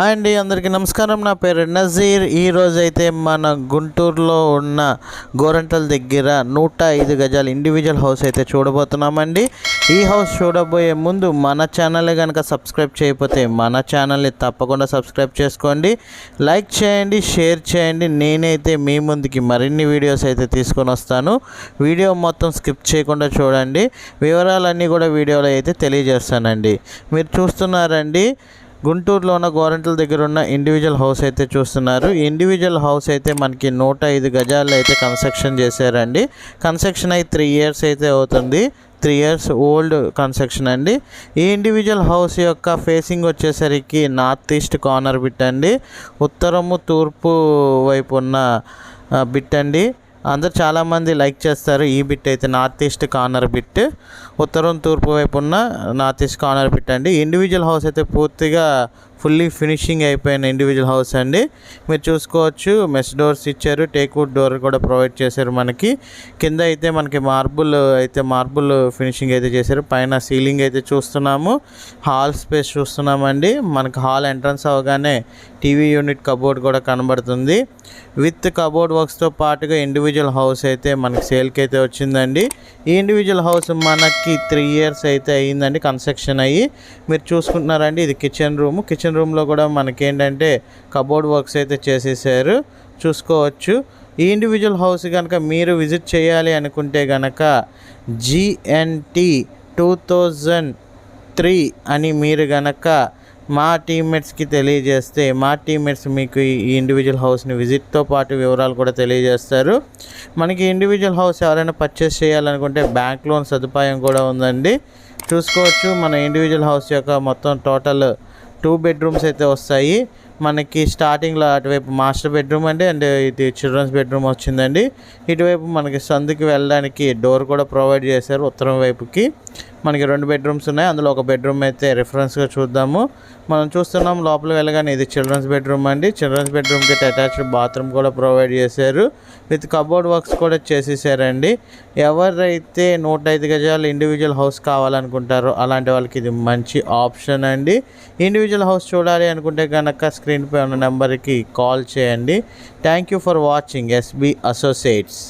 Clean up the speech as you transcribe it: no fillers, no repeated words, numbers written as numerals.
అండి అందరికీ నమస్కారం. నా పేరు నజీర్. ఈరోజైతే మన గుంటూరులో ఉన్న గోరంటల దగ్గర 105 గజాల ఇండివిజువల్ హౌస్ అయితే చూడబోతున్నామండి. ఈ హౌస్ చూడబోయే ముందు మన ఛానల్ కనుక సబ్స్క్రైబ్ చేయకపోతే మన ఛానల్ని తప్పకుండా సబ్స్క్రైబ్ చేసుకోండి, లైక్ చేయండి, షేర్ చేయండి. నేనైతే మీ ముందుకి మరిన్ని వీడియోస్ అయితే తీసుకొని వస్తాను. వీడియో మొత్తం స్కిప్ చేయకుండా చూడండి. వివరాలన్నీ కూడా వీడియోలో అయితే తెలియజేస్తానండి. మీరు చూస్తున్నారండి, గుంటూరులో ఉన్న గోరంటల దగ్గర ఉన్న ఇండివిజువల్ హౌస్ అయితే చూస్తున్నారు. ఈ ఇండివిజువల్ హౌస్ అయితే మనకి 105 గజాలు అయితే కన్స్ట్రక్షన్ చేశారండి. కన్స్ట్రక్షన్ అయితే 3 years అయితే అవుతుంది. 3 years ఓల్డ్ కన్స్ట్రక్షన్ అండి. ఈ ఇండివిజువల్ హౌస్ యొక్క ఫేసింగ్ వచ్చేసరికి నార్త్ ఈస్ట్ కార్నర్ బిట్ అండి. ఉత్తరము తూర్పు వైపు ఉన్న బిట్ అండి. అందరు చాలామంది లైక్ చేస్తారు ఈ బిట్ అయితే. నార్త్ ఈస్ట్ కార్నర్ బిట్, ఉత్తరం తూర్పు వైపు ఉన్న నార్త్ ఈస్ట్ కార్నర్ బిట్ అండి. ఇండివిజువల్ హౌస్ అయితే పూర్తిగా ఫుల్లీ ఫినిషింగ్ అయిపోయిన ఇండివిజువల్ హౌస్ అండి. మీరు చూసుకోవచ్చు, మెస్ డోర్స్ ఇచ్చారు, టేక్వుడ్ డోర్ కూడా ప్రొవైడ్ చేశారు. మనకి కింద అయితే మనకి మార్బుల్ ఫినిషింగ్ అయితే చేశారు. పైన సీలింగ్ అయితే చూస్తున్నాము. హాల్ స్పేస్ చూస్తున్నామండి. మనకి హాల్ ఎంట్రన్స్ అవగానే టీవీ యూనిట్ కబోర్డ్ కూడా కనబడుతుంది. విత్ కబోర్డ్ వర్క్స్తో పాటుగా ఇండివిజువల్ హౌస్ అయితే మనకి సేల్కి అయితే వచ్చిందండి. ఈ ఇండివిజువల్ హౌస్ మనకి 3 years అయితే అయ్యిందండి కన్స్ట్రక్షన్ అయ్యి. మీరు చూసుకుంటున్నారండి, ఇది కిచెన్ రూమ్లో కూడా మనకి ఏంటంటే కబోర్డ్ వర్క్స్ అయితే చేసేసారు, చూసుకోవచ్చు. ఈ ఇండివిజువల్ హౌస్ కనుక మీరు విజిట్ చేయాలి అనుకుంటే కనుక GNT 2003 అని మీరు కనుక మా టీమ్మేట్స్కి తెలియజేస్తే మా టీమ్మేట్స్ మీకు ఈ ఇండివిజువల్ హౌస్ని విజిట్తో పాటు వివరాలు కూడా తెలియజేస్తారు. మనకి ఇండివిజువల్ హౌస్ ఎవరైనా పర్చేస్ చేయాలనుకుంటే బ్యాంక్ లోన్ సదుపాయం కూడా ఉందండి. చూసుకోవచ్చు, మన ఇండివిజువల్ హౌస్ యొక్క మొత్తం టోటల్ 2 bedrooms అయితే వస్తాయి. మనకి స్టార్టింగ్లో అటువైపు మాస్టర్ బెడ్రూమ్ అండి, అండ్ ఇది చిల్డ్రన్స్ బెడ్రూమ్ వచ్చిందండి. ఇటువైపు మనకి సందుకి వెళ్ళడానికి డోర్ కూడా ప్రొవైడ్ చేశారు. ఉత్తరం వైపుకి మనకి 2 bedrooms ఉన్నాయి. అందులో ఒక బెడ్రూమ్ అయితే రిఫరెన్స్గా చూద్దాము. మనం చూస్తున్నాం లోపల వెళ్ళగానే ఇది చిల్డ్రన్స్ బెడ్రూమ్ అండి. చిల్డ్రన్స్ బెడ్రూమ్కి అటాచ్డ్ బాత్రూమ్ కూడా ప్రొవైడ్ చేశారు. విత్ కబోర్డ్ వర్క్స్ కూడా చేసేసారండి. ఎవరైతే 105 గజాలు ఇండివిజువల్ హౌస్ కావాలనుకుంటారో అలాంటి వాళ్ళకి ఇది మంచి ఆప్షన్ అండి. ఇండివిజువల్ హౌస్ చూడాలి అనుకుంటే కనుక స్క్రీన్పై ఉన్న నెంబర్కి కాల్ చేయండి. Thank you for watching SB associates.